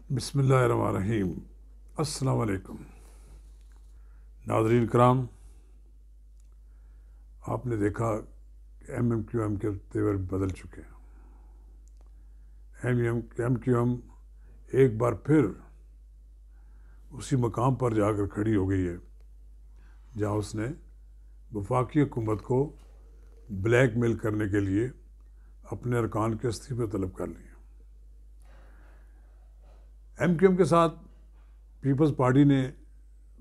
بسم اللہ الرحمن الرحیم۔ السلام علیکم ناظرین کرام، آپ نے دیکھا کہ ایم کیو ایم کے تیور بدل چکے ہیں۔ ایم کیو ایم ایک بار پھر اسی مقام پر جا کر کھڑی ہو گئی ہے جہاں اس نے وفاقی حکومت کو بلیک میل کرنے کے لیے اپنے ارکان کے استعفے طلب کر لیے۔ ایم کیو ایم کے ساتھ پیپلز پارٹی نے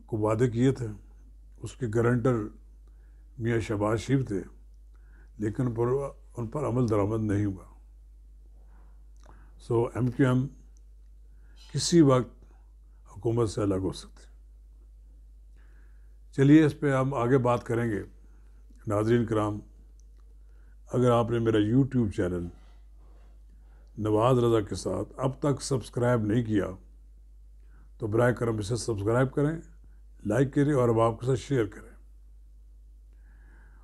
کو وعدے کیے تھے، اس کے گارنٹر میاں شہباز شریف تھے، لیکن ان پر عمل درآمد نہیں ہوا۔ ایم کیو ایم کسی وقت حکومت سے الگ ہو سکتی۔ چلیے اس پہ ہم آگے بات کریں گے۔ ناظرین کرام، اگر آپ نے میرا یوٹیوب چینل نواز رضا کے ساتھ اب تک سبسکرائب نہیں کیا تو برائے کرم اسے سبسکرائب کریں، لائک کریں اور اب آپ کے ساتھ شیئر کریں،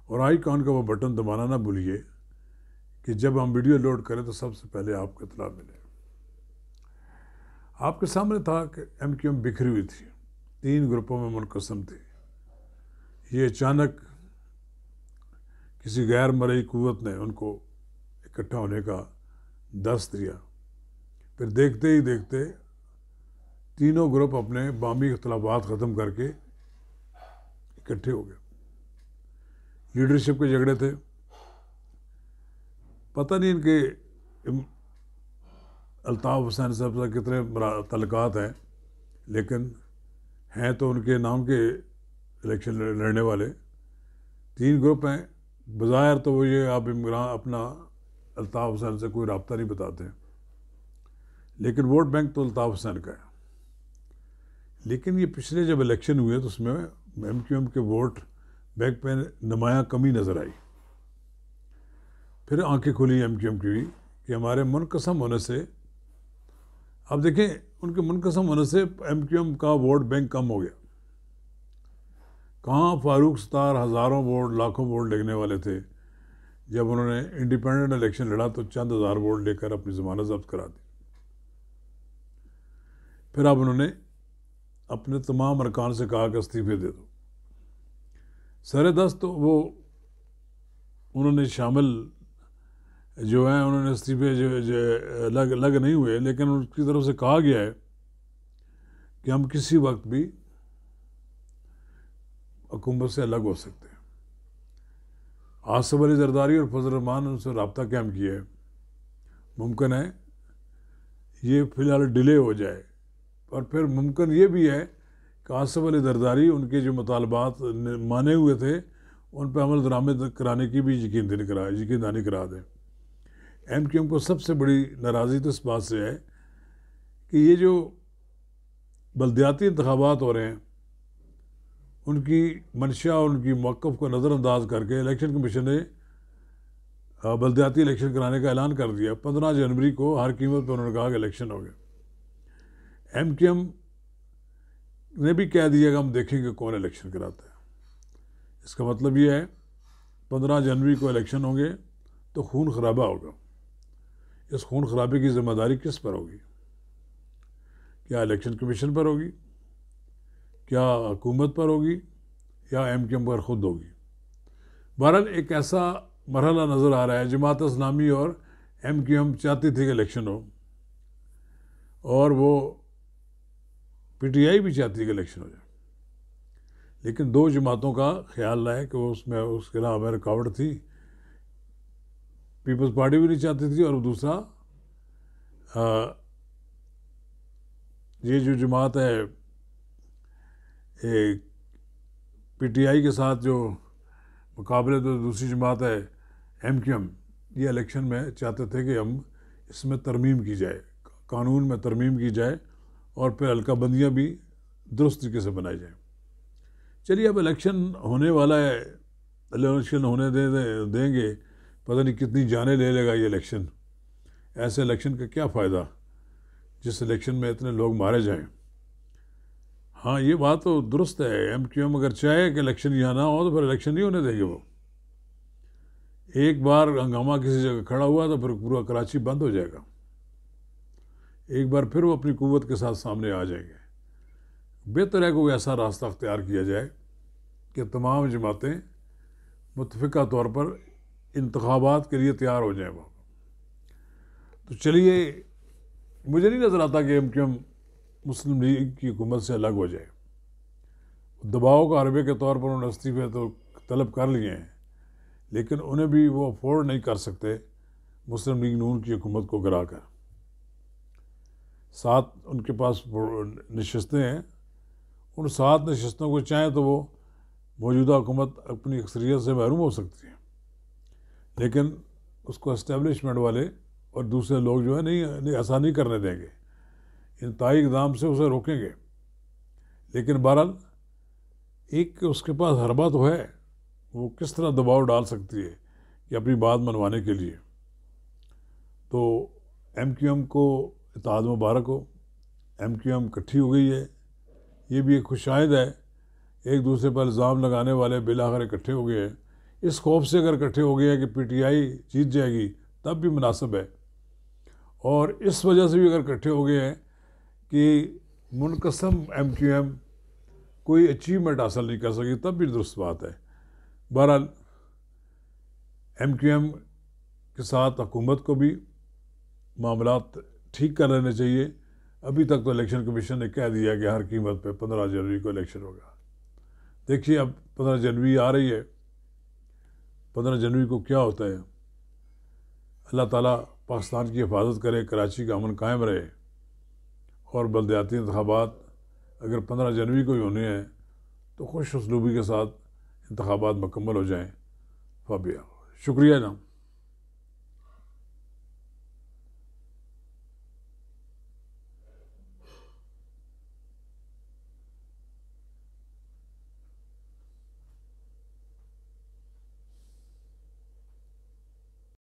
اور آئی کان کا وہ بٹن دبانا نہ بھولیے کہ جب ہم ویڈیو لوڈ کریں تو سب سے پہلے آپ کو اطلاع ملے۔ آپ کے سامنے تھا کہ ایم کیو ایم بکھری ہوئی تھی، 3 گروپوں میں منقسم تھی۔ یہ اچانک کسی غیر مرئی قوت نے ان کو اکٹھا ہونے کا دست دیا، پھر دیکھتے ہی دیکھتے تینوں گروپ اپنے بامی اختلافات ختم کر کے اکٹھے ہو گئے۔ لیڈرشپ کے جھگڑے تھے، پتہ نہیں ان کے الطاف حسین صاحب سے کتنے تعلقات ہیں، لیکن ہیں تو ان کے نام کے الیکشن لڑنے والے 3 گروپ ہیں۔ بظاہر تو وہ یہ آپ عمران اپنا الطاف حسین سے کوئی رابطہ نہیں بتاتے، لیکن ووٹ بینک تو الطاف حسین کا ہے۔ لیکن یہ پچھلے جب الیکشن ہوئے تو اس میں ایم کیو ایم کے ووٹ بینک پہ نمایاں کمی نظر آئی۔ پھر آنکھیں کھلی ایم کیو ایم کی کہ ہمارے منقسم ہونے سے، اب دیکھیں ان کے منقسم ہونے سے ایم کیو ایم کا ووٹ بینک کم ہو گیا۔ کہاں فاروق ستار ہزاروں ووٹ، لاکھوں ووٹ لگنے والے تھے، جب انہوں نے انڈیپینڈنٹ الیکشن لڑا تو چند ہزار ووٹ لے کر اپنی ضمانت ضبط کرا دی۔ پھر اب انہوں نے اپنے تمام ارکان سے کہا کہ استعفے دے دو۔ سر دست تو وہ انہوں نے شامل جو ہیں، انہوں نے استعفے جو لگ نہیں ہوئے، لیکن ان کی طرف سے کہا گیا ہے کہ ہم کسی وقت بھی حکومت سے الگ ہو سکتے ہیں۔ آصف علی زرداری اور فضل الرحمان نے ان سے رابطہ قائم کیا ہے، ممکن ہے یہ فی الحال ڈیلے ہو جائے، اور پھر ممکن یہ بھی ہے کہ آصف علی زرداری ان کے جو مطالبات مانے ہوئے تھے ان پہ عمل درآمد کرانے کی بھی یقین دہانی کرا دیں۔ ایم کیو ایم کو سب سے بڑی ناراضی تو اس بات سے ہے کہ یہ جو بلدیاتی انتخابات ہو رہے ہیں ان کی منشا اور ان کی موقف کو نظر انداز کر کے الیکشن کمیشن نے بلدیاتی الیکشن کرانے کا اعلان کر دیا۔ 15 جنوری کو ہر قیمت پہ انہوں نے کہا کہ الیکشن ہو گیا۔ ایم کیو ایم نے بھی کہہ دیا کہ ہم دیکھیں گے کون الیکشن کراتا ہے۔ اس کا مطلب یہ ہے 15 جنوری کو الیکشن ہوں گے تو خون خرابہ ہوگا۔ اس خون خرابے کی ذمہ داری کس پر ہوگی؟ کیا الیکشن کمیشن پر ہوگی، کیا حکومت پر ہوگی، یا ایم کیو ایم پر خود ہوگی؟ بہرحال ایک ایسا مرحلہ نظر آ رہا ہے، جماعت اسلامی اور ایم کیو ایم چاہتی تھی کہ الیکشن ہو، اور وہ پی ٹی آئی بھی چاہتی ہے کہ الیکشن ہو جائے، لیکن 2 جماعتوں کا خیال رہا ہے کہ اس کے علاوہ رکاوٹ تھی۔ پیپلز پارٹی بھی نہیں چاہتی تھی، اور دوسرا یہ جو جماعت ہے پی ٹی آئی کے ساتھ جو مقابلے تو دوسری جماعت ہے ایم کیو ایم، یہ الیکشن میں چاہتے تھے کہ ہم اس میں ترمیم کی جائے، قانون میں ترمیم کی جائے، اور پھر حلقہ بندیاں بھی درست طریقے سے بنائی جائیں۔ چلیے اب الیکشن ہونے والا ہے، الیکشن ہونے دیں گے، پتہ نہیں کتنی جانیں لے لے گا یہ الیکشن۔ ایسے الیکشن کا کیا فائدہ جس الیکشن میں اتنے لوگ مارے جائیں۔ ہاں یہ بات تو درست ہے، ایم کیو ایم اگر چاہے کہ الیکشن یہاں نہ ہو تو پھر الیکشن نہیں ہونے دیں گے۔ وہ ایک بار ہنگامہ کسی جگہ کھڑا ہوا تو پھر پورا کراچی بند ہو جائے گا۔ ایک بار پھر وہ اپنی قوت کے ساتھ سامنے آ جائیں گے۔ بہتر ہے کہ کوئی ایسا راستہ اختیار کیا جائے کہ تمام جماعتیں متفقہ طور پر انتخابات کے لیے تیار ہو جائیں۔ وہ تو چلیے، مجھے نہیں نظر آتا کہ ایم مسلم لیگ کی حکومت سے الگ ہو جائے۔ دباؤ کا حربے کے طور پر انہوں نے استعفے تو طلب کر لیے ہیں، لیکن انہیں بھی وہ افورڈ نہیں کر سکتے مسلم لیگ نون کی حکومت کو گرا کر۔ 7 ان کے پاس نشستیں ہیں، ان 7 نشستوں کو چاہیں تو وہ موجودہ حکومت اپنی اکثریت سے محروم ہو سکتی ہے، لیکن اس کو اسٹیبلشمنٹ والے اور دوسرے لوگ جو ہے نہیں ایسا نہیں کرنے دیں گے، انتہائی اقدام سے اسے روکیں گے۔ لیکن بہرحال ایک اس کے پاس حربہ تو ہے، وہ کس طرح دباؤ ڈال سکتی ہے کہ اپنی بات منوانے کے لیے۔ تو ایم کو اتحاد مبارک ہو، ایم اکٹھی ہو گئی ہے، یہ بھی ایک خوشائند ہے۔ ایک دوسرے پر الزام لگانے والے بالآخر اکٹھے ہو گئے ہیں۔ اس خوف سے اگر اکٹھے ہو گئے ہیں کہ پی ٹی آئی جیت جائے گی تب بھی مناسب ہے، اور اس وجہ سے بھی اگر اکٹھے ہو گئے ہیں کہ منقسم ایم کوئی اچیومنٹ حاصل نہیں کر سکی تب بھی درست بات ہے۔ بہرحال ایم کے ساتھ حکومت کو بھی معاملات ٹھیک کر لینے چاہیے۔ ابھی تک تو الیکشن کمیشن نے کہہ دیا کہ ہر قیمت پہ 15 جنوری کو الیکشن ہوگا۔ دیکھیے اب 15 جنوری آ رہی ہے، 15 جنوری کو کیا ہوتا ہے۔ اللہ تعالیٰ پاکستان کی حفاظت کرے، کراچی کا امن قائم رہے، اور بلدیاتی انتخابات اگر 15 جنوری کو ہی ہونے ہیں تو خوش اسلوبی کے ساتھ انتخابات مکمل ہو جائیں۔ فابیہ شکریہ جناب۔